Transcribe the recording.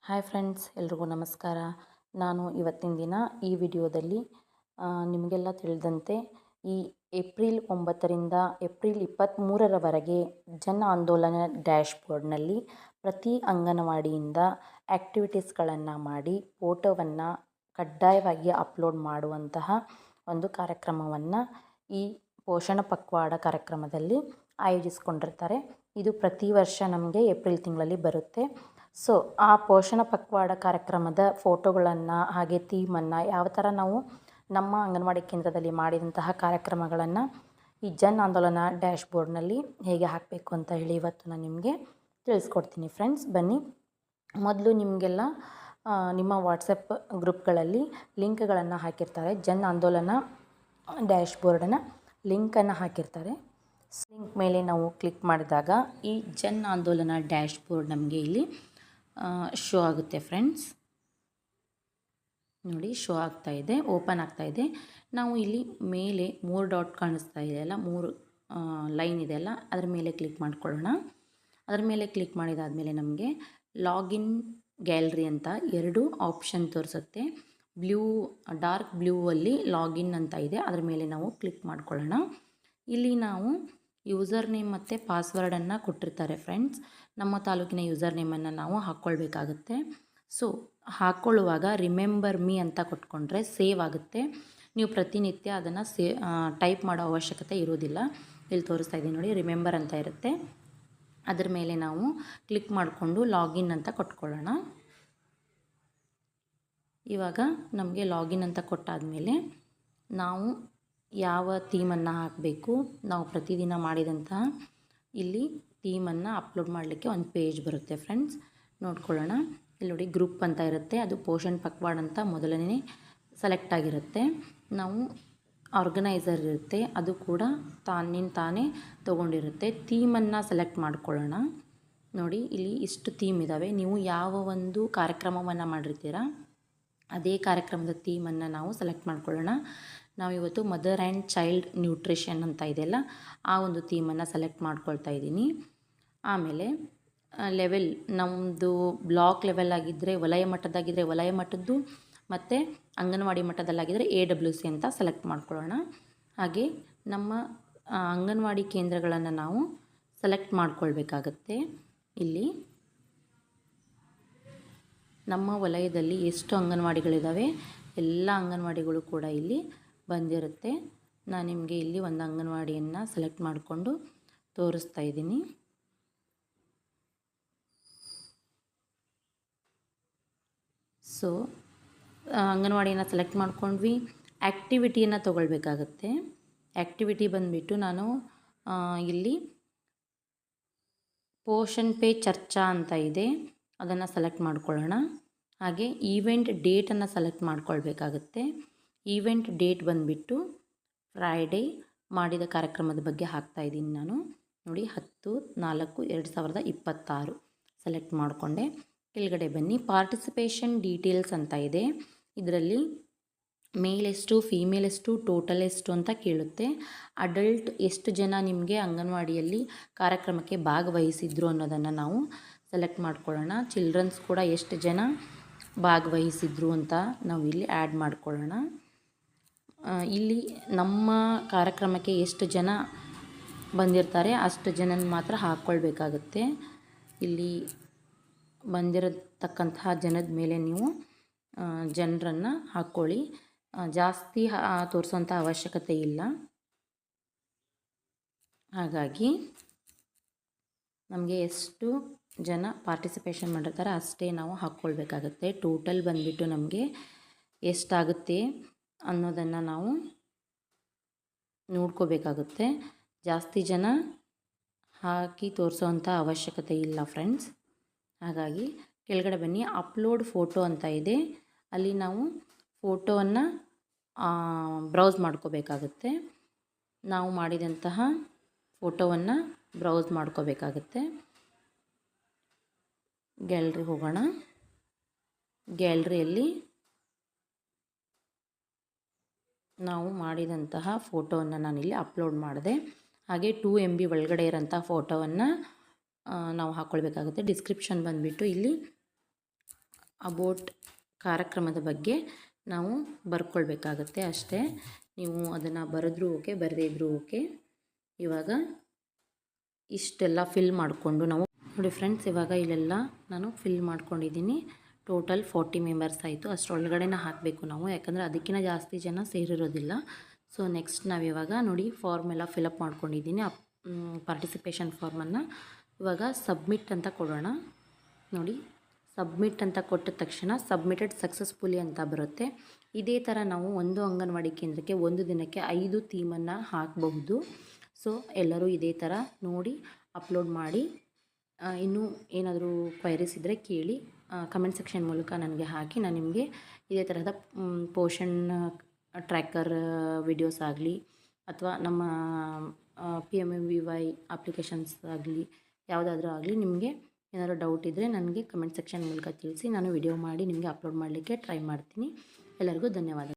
Hi friends, ಎಲ್ರಿಗೂ ನಮಸ್ಕಾರ. ನಾನು ಇವತ್ತಿನ ದಿನ ಈ ವಿಡಿಯೋದಲ್ಲಿ ನಿಮಗೆಲ್ಲ ತಿಳಿದಂತೆ ಈ ಏಪ್ರಿಲ್ 9ರಿಂದ ಏಪ್ರಿಲ್ 23ರವರೆಗೆ ಜನ ಆಂದೋಲನ ಡ್ಯಾಶ್ಬೋರ್ಡ್ನಲ್ಲಿ ಪ್ರತಿ ಅಂಗನವಾಡಿಯಿಂದ ಆ್ಯಕ್ಟಿವಿಟೀಸ್ಗಳನ್ನು ಮಾಡಿ ಫೋಟೋವನ್ನು ಕಡ್ಡಾಯವಾಗಿ ಅಪ್ಲೋಡ್ ಮಾಡುವಂತಹ ಒಂದು ಕಾರ್ಯಕ್ರಮವನ್ನು ಈ ಪೋಷಣ ಪಕ್ವಾಡ ಕಾರ್ಯಕ್ರಮದಲ್ಲಿ ಆಯೋಜಿಸ್ಕೊಂಡಿರ್ತಾರೆ. ಇದು ಪ್ರತಿ ವರ್ಷ ನಮಗೆ ಏಪ್ರಿಲ್ ತಿಂಗಳಲ್ಲಿ ಬರುತ್ತೆ. ಸೊ ಆ ಪೋಷಣ ಪಕ್ವಾಡ ಕಾರ್ಯಕ್ರಮದ ಫೋಟೋಗಳನ್ನು ಹಾಗೆ ಥೀಮನ್ನು ಯಾವ ಥರ ನಾವು ನಮ್ಮ ಅಂಗನವಾಡಿ ಕೇಂದ್ರದಲ್ಲಿ ಮಾಡಿದಂತಹ ಕಾರ್ಯಕ್ರಮಗಳನ್ನು ಈ ಜನ್ ಆಂದೋಲನ ಡ್ಯಾಶ್ಬೋರ್ಡ್ನಲ್ಲಿ ಹೇಗೆ ಹಾಕಬೇಕು ಅಂತ ಹೇಳಿ ಇವತ್ತು ನಾನು ನಿಮಗೆ ತಿಳಿಸ್ಕೊಡ್ತೀನಿ. ಫ್ರೆಂಡ್ಸ್, ಬನ್ನಿ. ಮೊದಲು ನಿಮಗೆಲ್ಲ ನಿಮ್ಮ ವಾಟ್ಸಪ್ ಗ್ರೂಪ್ಗಳಲ್ಲಿ ಲಿಂಕ್ಗಳನ್ನು ಹಾಕಿರ್ತಾರೆ. ಜನ್ ಆಂದೋಲನ ಡ್ಯಾಶ್ಬೋರ್ಡನ್ನು ಲಿಂಕನ್ನು ಹಾಕಿರ್ತಾರೆ. ಲಿಂಕ್ ಮೇಲೆ ನಾವು ಕ್ಲಿಕ್ ಮಾಡಿದಾಗ ಈ ಜನ್ ಆಂದೋಲನ ಡ್ಯಾಶ್ಬೋರ್ಡ್ ನಮಗೆ ಇಲ್ಲಿ ಶೋ ಆಗುತ್ತೆ. ಫ್ರೆಂಡ್ಸ್ ನೋಡಿ, ಶೋ ಆಗ್ತಾಯಿದೆ, ಓಪನ್ ಆಗ್ತಾಯಿದೆ. ನಾವು ಇಲ್ಲಿ ಮೇಲೆ 3 ಡಾಟ್ ಕಾಣಿಸ್ತಾ ಇದೆಯಲ್ಲ, 3 ಲೈನ್ ಇದೆಯಲ್ಲ, ಅದರ ಮೇಲೆ ಕ್ಲಿಕ್ ಮಾಡ್ಕೊಳ್ಳೋಣ. ಅದರ ಮೇಲೆ ಕ್ಲಿಕ್ ಮಾಡಿದಾದಮೇಲೆ ನಮಗೆ ಲಾಗಿನ್ ಗ್ಯಾಲರಿ ಅಂತ 2 ಆಪ್ಷನ್ ತೋರಿಸುತ್ತೆ. ಡಾರ್ಕ್ ಬ್ಲೂವಲ್ಲಿ ಲಾಗಿನ್ ಅಂತ ಇದೆ, ಅದರ ಮೇಲೆ ನಾವು ಕ್ಲಿಕ್ ಮಾಡ್ಕೊಳ್ಳೋಣ. ಇಲ್ಲಿ ನಾವು ಯೂಸರ್ ನೇಮ್ ಮತ್ತು ಪಾಸ್ವರ್ಡನ್ನು ಕೊಟ್ಟಿರ್ತಾರೆ. ಫ್ರೆಂಡ್ಸ್, ನಮ್ಮ ತಾಲೂಕಿನ ಯೂಸರ್ ನೇಮನ್ನು ನಾವು ಹಾಕ್ಕೊಳ್ಬೇಕಾಗುತ್ತೆ. ಸೊ ಹಾಕ್ಕೊಳ್ಳುವಾಗ ರಿಮೆಂಬರ್ ಮೀ ಅಂತ ಕೊಟ್ಕೊಂಡ್ರೆ ಸೇವ್ ಆಗುತ್ತೆ. ನೀವು ಪ್ರತಿನಿತ್ಯ ಅದನ್ನು ಟೈಪ್ ಮಾಡೋ ಅವಶ್ಯಕತೆ ಇರೋದಿಲ್ಲ. ಇಲ್ಲಿ ತೋರಿಸ್ತಾ ಇದ್ದೀನಿ ನೋಡಿ, ರಿಮೆಂಬರ್ ಅಂತ ಇರುತ್ತೆ. ಅದರ ಮೇಲೆ ನಾವು ಕ್ಲಿಕ್ ಮಾಡಿಕೊಂಡು ಲಾಗಿನ್ ಅಂತ ಕೊಟ್ಕೊಳ್ಳೋಣ. ಇವಾಗ ನಮಗೆ ಲಾಗಿನ್ ಅಂತ ಕೊಟ್ಟಾದಮೇಲೆ ನಾವು ಯಾವ ಥೀಮನ್ನು ಹಾಕಬೇಕು, ನಾವು ಪ್ರತಿದಿನ ಮಾಡಿದಂತಹ ಇಲ್ಲಿ ಥೀಮನ್ನು ಅಪ್ಲೋಡ್ ಮಾಡಲಿಕ್ಕೆ ಒಂದು ಪೇಜ್ ಬರುತ್ತೆ. ಫ್ರೆಂಡ್ಸ್, ನೋಡ್ಕೊಳ್ಳೋಣ. ಇಲ್ಲಿ ನೋಡಿ, ಗ್ರೂಪ್ ಅಂತ ಇರುತ್ತೆ, ಅದು ಪೋಷಣ್ ಪಕ್ವಾಡ್ ಅಂತ ಮೊದಲನೇ ಸೆಲೆಕ್ಟ್ ಆಗಿರುತ್ತೆ. ನಾವು ಆರ್ಗನೈಸರ್ ಇರುತ್ತೆ, ಅದು ಕೂಡ ತಾನೇ ತೊಗೊಂಡಿರುತ್ತೆ. ಥೀಮನ್ನು ಸೆಲೆಕ್ಟ್ ಮಾಡ್ಕೊಳ್ಳೋಣ. ನೋಡಿ, ಇಲ್ಲಿ ಇಷ್ಟು ಥೀಮ್ ಇದ್ದಾವೆ. ನೀವು ಯಾವ ಒಂದು ಕಾರ್ಯಕ್ರಮವನ್ನು ಮಾಡಿರ್ತೀರ ಅದೇ ಕಾರ್ಯಕ್ರಮದ ಥೀಮನ್ನು ನಾವು ಸೆಲೆಕ್ಟ್ ಮಾಡ್ಕೊಳ್ಳೋಣ. ನಾವು ಇವತ್ತು ಮದರ್ ಆ್ಯಂಡ್ ಚೈಲ್ಡ್ ನ್ಯೂಟ್ರಿಷನ್ ಅಂತ ಇದೆಯಲ್ಲ, ಆ ಒಂದು ಥೀಮನ್ನು ಸೆಲೆಕ್ಟ್ ಮಾಡ್ಕೊಳ್ತಾ ಇದ್ದೀನಿ. ಆಮೇಲೆ ಲೆವೆಲ್, ನಮ್ಮದು ಬ್ಲಾಕ್ ಲೆವೆಲ್ ಆಗಿದ್ದರೆ, ವಲಯ ಮಟ್ಟದಾಗಿದ್ದರೆ ವಲಯ ಮಟ್ಟದ್ದು, ಮತ್ತು ಅಂಗನವಾಡಿ ಮಟ್ಟದಲ್ಲಾಗಿದ್ದರೆ AWC ಅಂತ ಸೆಲೆಕ್ಟ್ ಮಾಡ್ಕೊಳ್ಳೋಣ. ಹಾಗೆ ನಮ್ಮ ಅಂಗನವಾಡಿ ಕೇಂದ್ರಗಳನ್ನು ನಾವು ಸೆಲೆಕ್ಟ್ ಮಾಡ್ಕೊಳ್ಬೇಕಾಗತ್ತೆ. ಇಲ್ಲಿ ನಮ್ಮ ವಲಯದಲ್ಲಿ ಎಷ್ಟು ಅಂಗನವಾಡಿಗಳಿದ್ದಾವೆ ಎಲ್ಲ ಅಂಗನವಾಡಿಗಳು ಕೂಡ ಇಲ್ಲಿ ಬಂದಿರುತ್ತೆ. ನಾನು ನಿಮಗೆ ಇಲ್ಲಿ ಒಂದು ಅಂಗನವಾಡಿಯನ್ನು ಸೆಲೆಕ್ಟ್ ಮಾಡಿಕೊಂಡು ತೋರಿಸ್ತಾ ಇದ್ದೀನಿ. ಸೊ ಅಂಗನವಾಡಿಯನ್ನು ಸೆಲೆಕ್ಟ್ ಮಾಡ್ಕೊಂಡ್ವಿ. ಆ್ಯಕ್ಟಿವಿಟಿಯನ್ನು ತೊಗೊಳ್ಬೇಕಾಗತ್ತೆ. ಆ್ಯಕ್ಟಿವಿಟಿ ಬಂದುಬಿಟ್ಟು ನಾನು ಇಲ್ಲಿ ಪೋಷಣ್ ಪೇ ಚರ್ಚಾ ಅಂತ ಇದೆ, ಅದನ್ನು ಸೆಲೆಕ್ಟ್ ಮಾಡ್ಕೊಳ್ಳೋಣ. ಹಾಗೆ ಈವೆಂಟ್ ಡೇಟನ್ನು ಸೆಲೆಕ್ಟ್ ಮಾಡ್ಕೊಳ್ಬೇಕಾಗತ್ತೆ. ಈವೆಂಟ್ ಡೇಟ್ ಬಂದುಬಿಟ್ಟು ಫ್ರೈಡೇ ಮಾಡಿದ ಕಾರ್ಯಕ್ರಮದ ಬಗ್ಗೆ ಹಾಕ್ತಾಯಿದ್ದೀನಿ ನಾನು. ನೋಡಿ, 10/4/2026 ಸೆಲೆಕ್ಟ್ ಮಾಡಿಕೊಂಡೆ. ಕೆಳಗಡೆ ಬನ್ನಿ. ಪಾರ್ಟಿಸಿಪೇಷನ್ ಡೀಟೇಲ್ಸ್ ಅಂತ ಇದೆ. ಇದರಲ್ಲಿ ಮೇಲ್ ಎಷ್ಟು, ಫೀಮೇಲ್ ಎಷ್ಟು, ಟೋಟಲ್ ಎಷ್ಟು ಅಂತ ಕೇಳುತ್ತೆ. ಅಡಲ್ಟ್ ಎಷ್ಟು ಜನ ನಿಮಗೆ ಅಂಗನವಾಡಿಯಲ್ಲಿ ಕಾರ್ಯಕ್ರಮಕ್ಕೆ ಭಾಗವಹಿಸಿದ್ರು ಅನ್ನೋದನ್ನು ನಾವು ಸೆಲೆಕ್ಟ್ ಮಾಡ್ಕೊಳ್ಳೋಣ. ಚಿಲ್ಡ್ರನ್ಸ್ ಕೂಡ ಎಷ್ಟು ಜನ ಭಾಗವಹಿಸಿದ್ರು ಅಂತ ನಾವು ಇಲ್ಲಿ ಆ್ಯಡ್ ಮಾಡ್ಕೊಳ್ಳೋಣ. ಇಲ್ಲಿ ನಮ್ಮ ಕಾರ್ಯಕ್ರಮಕ್ಕೆ ಎಷ್ಟು ಜನ ಬಂದಿರ್ತಾರೆ ಅಷ್ಟು ಜನನ ಮಾತ್ರ ಹಾಕ್ಕೊಳ್ಬೇಕಾಗುತ್ತೆ. ಇಲ್ಲಿ ಬಂದಿರತಕ್ಕಂತಹ ಜನದ ಮೇಲೆ ನೀವು ಜನರನ್ನು ಹಾಕ್ಕೊಳ್ಳಿ. ಜಾಸ್ತಿ ತೋರಿಸೋಂಥ ಅವಶ್ಯಕತೆ ಇಲ್ಲ. ಹಾಗಾಗಿ ನಮಗೆ ಎಷ್ಟು ಜನ ಪಾರ್ಟಿಸಿಪೇಷನ್ ಮಾಡಿರ್ತಾರೆ ಅಷ್ಟೇ ನಾವು ಹಾಕ್ಕೊಳ್ಬೇಕಾಗತ್ತೆ. ಟೋಟಲ್ ಬಂದುಬಿಟ್ಟು ನಮಗೆ ಎಷ್ಟಾಗುತ್ತೆ ಅನ್ನೋದನ್ನು ನಾವು ನೋಡ್ಕೋಬೇಕಾಗುತ್ತೆ. ಜಾಸ್ತಿ ಜನ ಹಾಕಿ ತೋರಿಸೋವಂಥ ಅವಶ್ಯಕತೆ ಇಲ್ಲ. ಫ್ರೆಂಡ್ಸ್, ಹಾಗಾಗಿ ಕೆಳಗಡೆ ಬನ್ನಿ. ಅಪ್ಲೋಡ್ ಫೋಟೋ ಅಂತ ಇದೆ, ಅಲ್ಲಿ ನಾವು ಫೋಟೋವನ್ನು ಬ್ರೌಸ್ ಮಾಡ್ಕೋಬೇಕಾಗುತ್ತೆ. ನಾವು ಮಾಡಿದಂತಹ ಫೋಟೋವನ್ನು ಬ್ರೌಸ್ ಮಾಡ್ಕೋಬೇಕಾಗುತ್ತೆ. ಗ್ಯಾಲರಿ ಹೋಗೋಣ. ಗ್ಯಾಲರಿಯಲ್ಲಿ ನಾವು ಮಾಡಿದಂತಹ ಫೋಟೋವನ್ನು ನಾನಿಲ್ಲಿ ಅಪ್ಲೋಡ್ ಮಾಡಿದೆ. ಹಾಗೆ 2 MB ಒಳಗಡೆ ಇರೋಂಥ ಫೋಟೋವನ್ನು ನಾವು ಹಾಕ್ಕೊಳ್ಬೇಕಾಗುತ್ತೆ. ಡಿಸ್ಕ್ರಿಪ್ಷನ್ ಬಂದುಬಿಟ್ಟು ಇಲ್ಲಿ ಅಬೌಟ್ ಕಾರ್ಯಕ್ರಮದ ಬಗ್ಗೆ ನಾವು ಬರ್ಕೊಳ್ಬೇಕಾಗತ್ತೆ ಅಷ್ಟೇ. ನೀವು ಅದನ್ನು ಬರೆದ್ರೂ ಓಕೆ, ಬರದೇ ಇದ್ರೂ ಓಕೆ. ಇವಾಗ ಇಷ್ಟೆಲ್ಲ ಫಿಲ್ ಮಾಡಿಕೊಂಡು ನಾವು ನೋಡಿ ಫ್ರೆಂಡ್ಸ್, ಇವಾಗ ಇಲ್ಲೆಲ್ಲ ನಾನು ಫಿಲ್ ಮಾಡ್ಕೊಂಡಿದ್ದೀನಿ. ಟೋಟಲ್ 40 ಮೆಂಬರ್ಸ್ ಆಯಿತು. ಅಷ್ಟರೊಳಗಡೆನೇ ಹಾಕಬೇಕು ನಾವು, ಯಾಕಂದರೆ ಅದಕ್ಕಿಂತ ಜಾಸ್ತಿ ಜನ ಸೇರಿರೋದಿಲ್ಲ. ಸೊ ನೆಕ್ಸ್ಟ್ ನಾವಿವಾಗ ನೋಡಿ ಫಾರ್ಮ್ ಎಲ್ಲ ಫಿಲಪ್ ಮಾಡ್ಕೊಂಡಿದ್ದೀನಿ, ಪಾರ್ಟಿಸಿಪೇಷನ್ ಫಾರ್ಮನ್ನು. ಇವಾಗ ಸಬ್ಮಿಟ್ ಅಂತ ಕೊಡೋಣ. ನೋಡಿ ಸಬ್ಮಿಟ್ ಅಂತ ಕೊಟ್ಟ ತಕ್ಷಣ ಸಬ್ಮಿಟೆಡ್ ಸಕ್ಸಸ್ಫುಲಿ ಅಂತ ಬರುತ್ತೆ. ಇದೇ ಥರ ನಾವು ಒಂದು ಅಂಗನವಾಡಿ ಕೇಂದ್ರಕ್ಕೆ ಒಂದು ದಿನಕ್ಕೆ 5 ಥೀಮನ್ನು ಹಾಕಬಹುದು. ಸೊ ಎಲ್ಲರೂ ಇದೇ ಥರ ನೋಡಿ ಅಪ್ಲೋಡ್ ಮಾಡಿ. ಇನ್ನೂ ಏನಾದರೂ ಕ್ವೈರೀಸ್ ಇದ್ದರೆ ಕೇಳಿ, ಕಮೆಂಟ್ ಸೆಕ್ಷನ್ ಮೂಲಕ ನನಗೆ ಹಾಕಿ. ನಾನು ನಿಮಗೆ ಇದೇ ತರಹದ ಪೋಷಣ್ ಟ್ರ್ಯಾಕರ್ ವಿಡಿಯೋಸ್ ಆಗಲಿ ಅಥವಾ ನಮ್ಮ PMVY ಅಪ್ಲಿಕೇಶನ್ಸ್ ಆಗಲಿ ಯಾವುದಾದ್ರೂ ಆಗಲಿ, ನಿಮಗೆ ಏನಾದರೂ ಡೌಟ್ ಇದ್ದರೆ ನನಗೆ ಕಮೆಂಟ್ ಸೆಕ್ಷನ್ ಮೂಲಕ ತಿಳಿಸಿ. ನಾನು ವಿಡಿಯೋ ಮಾಡಿ ನಿಮಗೆ ಅಪ್ಲೋಡ್ ಮಾಡಲಿಕ್ಕೆ ಟ್ರೈ ಮಾಡ್ತೀನಿ. ಎಲ್ಲರಿಗೂ ಧನ್ಯವಾದ.